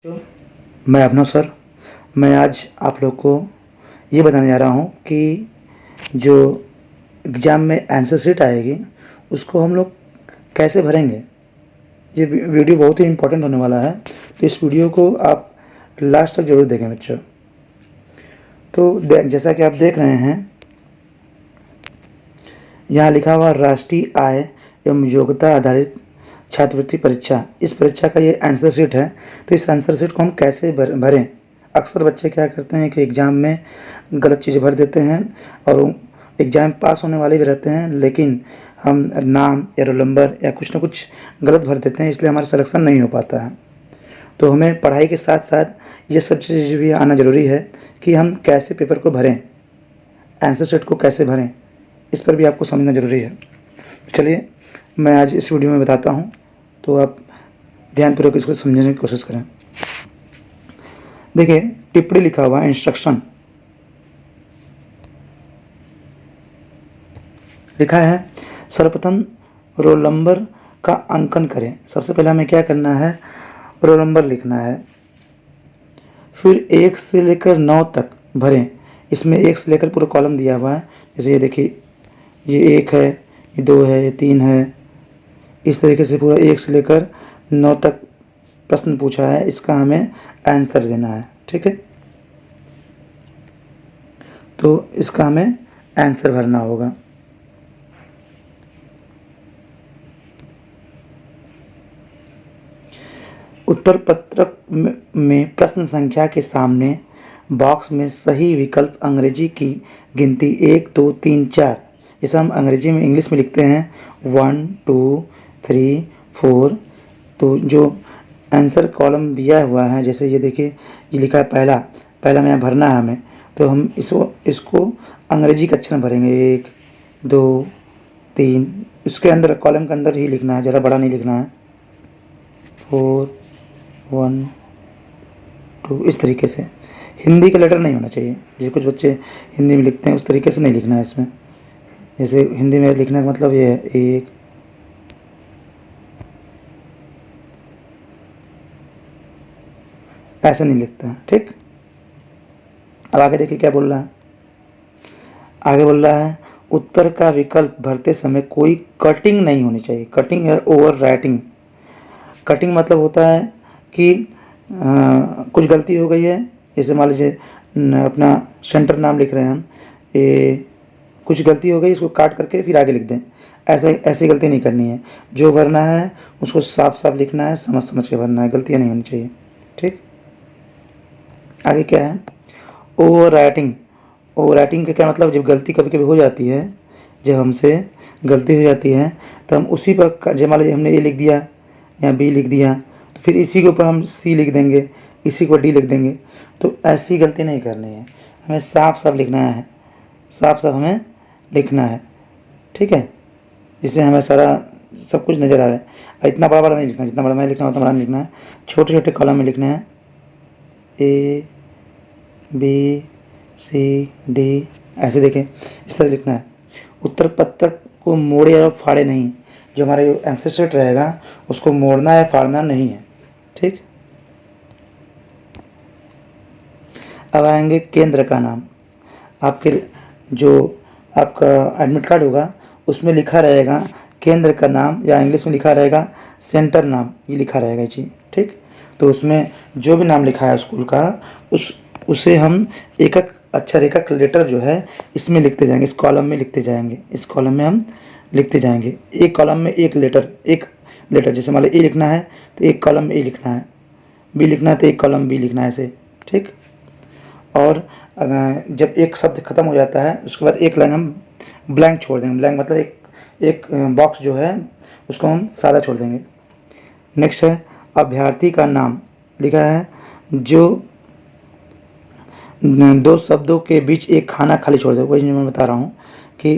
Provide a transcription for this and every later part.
तो मैं अभिनव सर। मैं आज आप लोग को ये बताने जा रहा हूँ कि जो एग्ज़ाम में आंसर शीट आएगी उसको हम लोग कैसे भरेंगे। ये वीडियो बहुत ही इम्पोर्टेंट होने वाला है, तो इस वीडियो को आप लास्ट तक ज़रूर देखें बच्चों। तो जैसा कि आप देख रहे हैं, यहाँ लिखा हुआ राष्ट्रीय आय एवं योग्यता आधारित छात्रवृत्ति परीक्षा। इस परीक्षा का ये आंसर शीट है। तो इस आंसर शीट को हम कैसे भरें। अक्सर बच्चे क्या करते हैं कि एग्ज़ाम में गलत चीज़ें भर देते हैं और एग्ज़ाम पास होने वाले भी रहते हैं, लेकिन हम नाम या रोल नंबर या कुछ ना कुछ गलत भर देते हैं, इसलिए हमारा सिलेक्शन नहीं हो पाता है। तो हमें पढ़ाई के साथ साथ ये सब चीज़ें भी आना ज़रूरी है कि हम कैसे पेपर को भरें, आंसर शीट को कैसे भरें, इस पर भी आपको समझना ज़रूरी है। चलिए मैं आज इस वीडियो में बताता हूँ, तो आप ध्यानपूर्वक इसको समझने की कोशिश करें। देखिए, टिप्पणी लिखा हुआ है, इंस्ट्रक्शन लिखा है। सर्वप्रथम रोल नंबर का अंकन करें। सबसे पहले हमें क्या करना है, रोल नंबर लिखना है। फिर 1 से लेकर 9 तक भरें। इसमें 1 से लेकर पूरा कॉलम दिया हुआ है। जैसे ये देखिए, ये 1 है, ये 2 है, ये 3 है। इस तरीके से पूरा 1 से लेकर 9 तक प्रश्न पूछा है, इसका हमें आंसर देना है। ठीक है, तो इसका हमें आंसर भरना होगा। उत्तर पत्रक में प्रश्न संख्या के सामने बॉक्स में सही विकल्प अंग्रेजी की गिनती 1 2 3 4, जैसे हम अंग्रेजी में इंग्लिश में लिखते हैं 1 2 3 4। तो जो आंसर कॉलम दिया हुआ है, जैसे ये देखिए, ये लिखा है पहला में यहाँ भरना है हमें। तो हम इसको अंग्रेजी के अक्षर भरेंगे, 1 2 3। इसके अंदर कॉलम के अंदर ही लिखना है, ज़रा बड़ा नहीं लिखना है। 4 1 2, इस तरीके से। हिंदी का लेटर नहीं होना चाहिए, जैसे कुछ बच्चे हिंदी में लिखते हैं उस तरीके से नहीं लिखना है इसमें। जैसे हिंदी में लिखने का मतलब ये है 1 ऐसा नहीं लिखता है। ठीक, अब आगे देखिए क्या बोल रहा है। आगे बोल रहा है, उत्तर का विकल्प भरते समय कोई कटिंग नहीं होनी चाहिए। कटिंग है ओवर राइटिंग। कटिंग मतलब होता है कि कुछ गलती हो गई है, जैसे मान लीजिए अपना सेंटर नाम लिख रहे हैं हम, ये कुछ गलती हो गई, इसको काट करके फिर आगे लिख दें। ऐसी गलती नहीं करनी है। जो भरना है उसको साफ साफ लिखना है, समझ समझ के भरना है, गलतियाँ नहीं होनी चाहिए। ठीक, आगे क्या है, ओवर राइटिंग। ओवर राइटिंग का क्या मतलब, जब गलती कभी कभी हो जाती है, जब हमसे गलती हो जाती है तो हम उसी पर, जब मान लीजिए हमने ए लिख दिया या बी लिख दिया, तो फिर इसी के ऊपर हम सी लिख देंगे, इसी को डी लिख देंगे। तो ऐसी गलती नहीं करनी है, हमें साफ साफ लिखना है, साफ साफ हमें लिखना है। ठीक है, जिससे हमें सारा सब कुछ नज़र आ रहा है। इतना बड़ा बड़ा नहीं लिखना, जितना बड़ा मैं लिखना उतना बड़ा नहीं लिखना है, छोटे छोटे कॉलम में लिखना है, ए बी सी डी, ऐसे देखें, इस तरह लिखना है। उत्तर पत्रक को मोड़े या फाड़े नहीं। जो हमारा आंसर शीट रहेगा उसको मोड़ना या फाड़ना नहीं है। ठीक, अब आएंगे केंद्र का नाम। आपके जो आपका एडमिट कार्ड होगा उसमें लिखा रहेगा केंद्र का नाम, या इंग्लिश में लिखा रहेगा सेंटर नाम, ये लिखा रहेगा जी। ठीक, तो उसमें जो भी नाम लिखा है स्कूल का, उसे हम एक एक अक्षर, एक एक लेटर जो है इसमें लिखते जाएंगे, इस कॉलम में लिखते जाएंगे, इस कॉलम में हम लिखते जाएंगे। एक कॉलम में एक लेटर, जैसे मान लो ए लिखना है तो एक कॉलम में ए लिखना है, बी लिखना है तो एक कॉलम बी लिखना है, ऐसे। ठीक, और जब एक शब्द खत्म हो जाता है उसके बाद एक लाइन हम ब्लैंक छोड़ देंगे। ब्लैंक मतलब एक बॉक्स जो है उसको हम सादा छोड़ देंगे। नेक्स्ट है अभ्यर्थी का नाम। लिखा है जो 2 शब्दों के बीच एक खाना खाली छोड़ दे। वही मैं बता रहा हूँ कि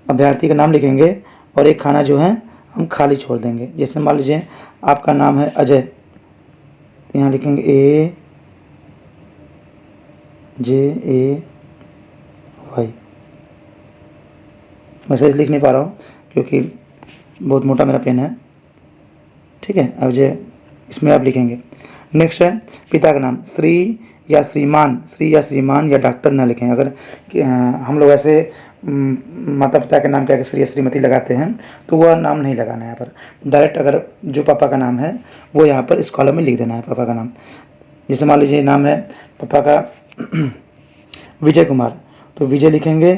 अभ्यर्थी का नाम लिखेंगे और एक खाना जो है हम खाली छोड़ देंगे। जैसे मान लीजिए आपका नाम है अजय, तो यहाँ लिखेंगे ए जे ए वाई। मैं सही लिख नहीं पा रहा हूँ क्योंकि बहुत मोटा मेरा पेन है। ठीक है, अब जो इसमें आप लिखेंगे नेक्स्ट है पिता का नाम, श्री या श्रीमान या डॉक्टर ना लिखें। अगर हम लोग ऐसे माता पिता के नाम क्या श्री या श्रीमती लगाते हैं तो वह नाम नहीं लगाना है यहाँ पर। डायरेक्ट अगर जो पापा का नाम है वो यहाँ पर इस कॉलम में लिख देना है पापा का नाम। जैसे मान लीजिए नाम है पापा का विजय कुमार, तो विजय लिखेंगे,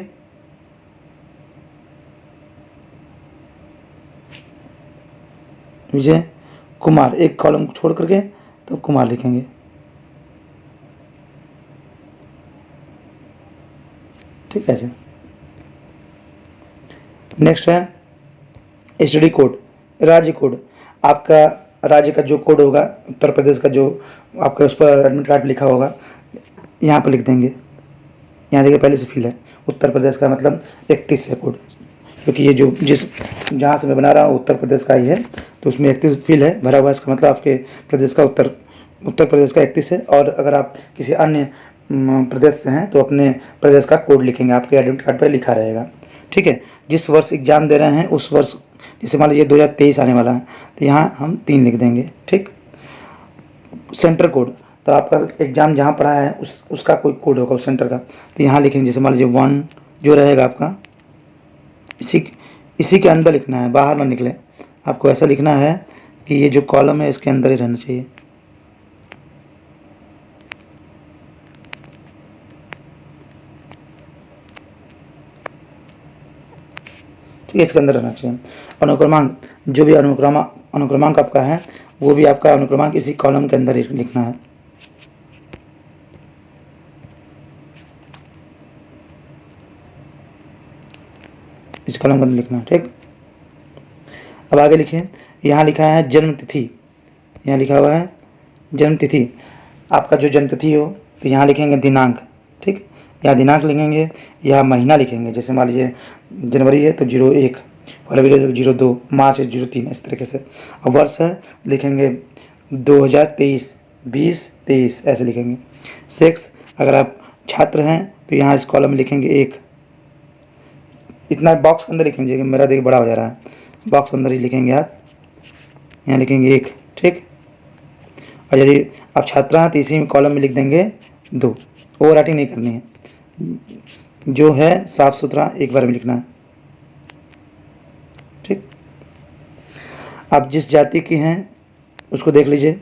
विजय कुमार, एक कॉलम छोड़ करके तो कुमार लिखेंगे। ठीक है ऐसे। नेक्स्ट है एसटीडी कोड, राज्य कोड। आपका राज्य का जो कोड होगा, उत्तर प्रदेश का जो आपका उस पर एडमिट कार्ड लिखा होगा यहाँ पर लिख देंगे। यहाँ देखिए पहले से फिल है, उत्तर प्रदेश का मतलब 31 है कोड, क्योंकि ये जो जहाँ से मैं बना रहा हूँ उत्तर प्रदेश का ही है, तो उसमें 31 फिल है भरा हुआ। इसका मतलब आपके प्रदेश का उत्तर प्रदेश का 31 है। और अगर आप किसी अन्य प्रदेश से हैं तो अपने प्रदेश का कोड लिखेंगे, आपके एडमिट कार्ड पर लिखा रहेगा। ठीक है। जिस वर्ष एग्ज़ाम दे रहे हैं उस वर्ष, जैसे मान लीजिए 2023 आने वाला है तो यहाँ हम 3 लिख देंगे। ठीक। सेंटर कोड, तो आपका एग्ज़ाम जहाँ पढ़ा है उसका कोई कोड होगा उस सेंटर का, तो यहाँ लिखेंगे। जैसे मान लीजिए 1 जो रहेगा आपका, इसी के अंदर लिखना है, बाहर ना निकले। आपको ऐसा लिखना है कि ये जो कॉलम है इसके अंदर ही रहना चाहिए। ठीक है, इसके अंदर रहना चाहिए। अनुक्रमांक, जो भी अनुक्रमांक आपका है वो भी आपका अनुक्रमांक इसी कॉलम के अंदर ही लिखना है। इस कॉलम के अंदर लिखना है। ठीक। अब आगे लिखिए, यहाँ लिखा है जन्म तिथि, यहाँ लिखा हुआ है जन्म तिथि। आपका जो जन्म तिथि हो तो यहाँ लिखेंगे दिनांक। ठीक। यहाँ दिनांक लिखेंगे, यहाँ महीना लिखेंगे। जैसे मान लीजिए जनवरी है तो 01, फरवरी है 02, मार्च है 03, इस तरीके से। अब वर्ष है लिखेंगे 2023, 20, 23 ऐसे लिखेंगे। सेक्स, अगर आप छात्र हैं तो यहाँ इस कॉलम में लिखेंगे 1। इतना बॉक्स के अंदर लिखेंगे, मेरा देखिए बड़ा हो जा रहा है, बॉक्स के अंदर ही लिखेंगे आप, यहाँ लिखेंगे 1। ठीक। और यदि आप छात्र हैं तो इसी कॉलम में लिख देंगे 2। ओवर राइटिंग नहीं करनी है, जो है साफ सुथरा एक बार में लिखना है। ठीक। आप जिस जाति की हैं उसको देख लीजिए।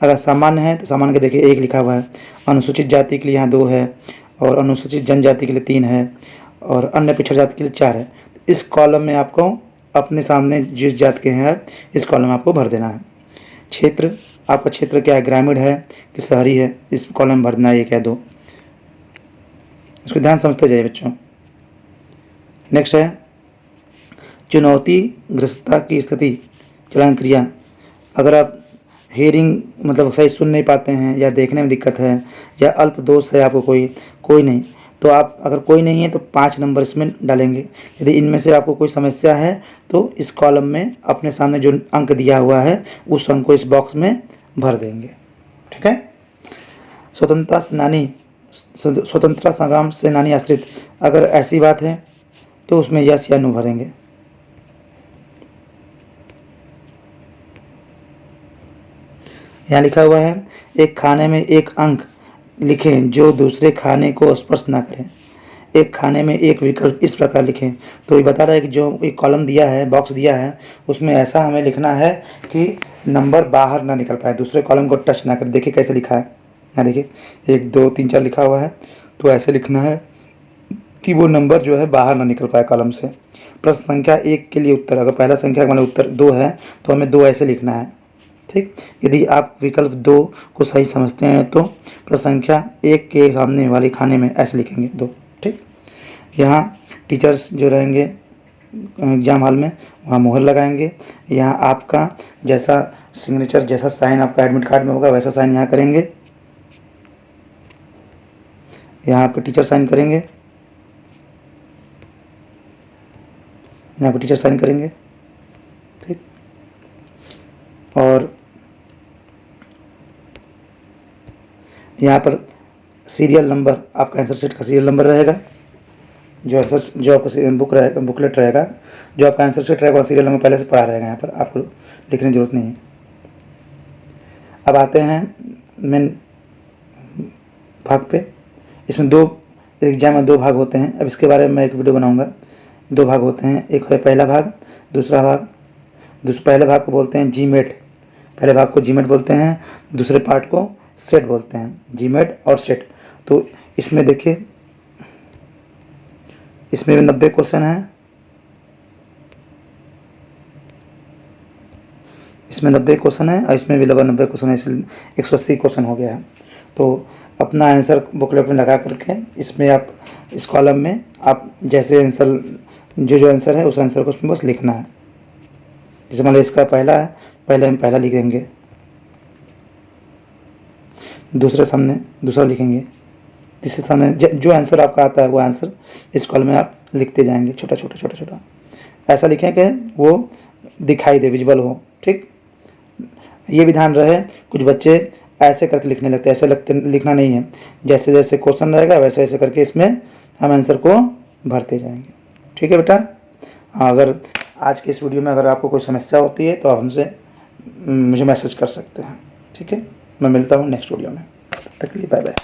अगर सामान्य है तो सामान्य के देखिए 1 लिखा हुआ है, अनुसूचित जाति के लिए यहाँ 2 है, और अनुसूचित जनजाति के लिए 3 है, और अन्य पिछड़ जाति के लिए 4 है। इस कॉलम में आपको अपने सामने जिस जात के हैं इस कॉलम में आपको भर देना है। क्षेत्र, आपका क्षेत्र क्या है, ग्रामीण है कि शहरी है, इस कॉलम में भरना है 1 या 2। इसको ध्यान समझते जाइए बच्चों। नेक्स्ट है चुनौतीग्रस्तता की स्थिति, चलन क्रिया। अगर आप हेयरिंग मतलब सही सुन नहीं पाते हैं, या देखने में दिक्कत है, या अल्प दोष है आपको कोई नहीं, तो आप अगर कोई नहीं है तो 5 नंबर इसमें डालेंगे। यदि इनमें से आपको कोई समस्या है तो इस कॉलम में अपने सामने जो अंक दिया हुआ है उस अंक को इस बॉक्स में भर देंगे। ठीक है। स्वतंत्रता संग्राम सेनानी आश्रित, अगर ऐसी बात है तो उसमें यस या नो भरेंगे। यहाँ लिखा हुआ है एक खाने में एक अंक लिखें जो दूसरे खाने को स्पर्श ना करें। एक खाने में एक विकल्प इस प्रकार लिखें। तो ये बता रहा है कि जो एक कॉलम दिया है, बॉक्स दिया है, उसमें ऐसा हमें लिखना है कि नंबर बाहर ना निकल पाए, दूसरे कॉलम को टच ना कर। देखिए कैसे लिखा है, यहाँ देखिए 1 2 3 4 लिखा हुआ है, तो ऐसे लिखना है कि वो नंबर जो है बाहर ना निकल पाए कॉलम से। प्रश्न संख्या 1 के लिए उत्तर, अगर पहला संख्या मतलब उत्तर 2 है तो हमें 2 ऐसे लिखना है। ठीक। यदि आप विकल्प 2 को सही समझते हैं तो प्रश्न संख्या 1 के सामने वाले खाने में ऐसे लिखेंगे 2। ठीक। यहाँ टीचर्स जो रहेंगे एग्जाम हॉल में वहाँ मोहर लगाएंगे। यहाँ आपका जैसा सिग्नेचर, जैसा साइन आपका एडमिट कार्ड में होगा वैसा साइन यहाँ करेंगे। यहाँ आपके टीचर साइन करेंगे, यहाँ पर टीचर साइन करेंगे। ठीक। और यहाँ पर सीरियल नंबर, आपका आंसर शीट का सीरियल नंबर रहेगा, जो आपका बुकलेट रहेगा, जो आपका आंसर शीट रहेगा सीरियल नंबर पहले से पड़ा रहेगा। यहाँ पर आपको लिखने की जरूरत नहीं है। अब आते हैं मेन भाग पे। इसमें दो एग्जाम में 2 भाग होते हैं। अब इसके बारे में मैं एक वीडियो बनाऊंगा। 2 भाग होते हैं, एक है पहला भाग, दूसरा भाग। पहले भाग को बोलते हैं जीमेट, पहले भाग को जीमेट बोलते हैं, दूसरे पार्ट को सेट बोलते हैं, जीमेट और सेट। तो इसमें देखिए, इसमें 90 क्वेश्चन है, इसमें 90 क्वेश्चन है और इसमें भी लगभग 90 क्वेश्चन है, इसलिए 180 क्वेश्चन हो गया है। तो अपना आंसर बुकलेट में लगा करके इसमें आप इस कॉलम में आप जैसे आंसर जो आंसर है उस आंसर को उसमें बस लिखना है। जैसे मान लो इसका पहला है, पहले हम पहला लिख देंगे, दूसरे सामने दूसरा लिखेंगे, तीसरे सामने जो आंसर आपका आता है वो आंसर इस कॉलम में आप लिखते जाएंगे, छोटा छोटा छोटा छोटा। ऐसा लिखें कि वो दिखाई दे, विजुअल हो। ठीक, ये भी ध्यान रहे, कुछ बच्चे ऐसे करके लिखने लगते हैं, ऐसे लिखना नहीं है। जैसे जैसे क्वेश्चन रहेगा वैसे वैसे करके इसमें हम आंसर को भरते जाएंगे। ठीक है बेटा। अगर आज के इस वीडियो में अगर आपको कोई समस्या होती है तो आप हमसे मुझे मैसेज कर सकते हैं। ठीक है, मैं मिलता हूँ नेक्स्ट वीडियो में। तब तक के लिए बाय बाय।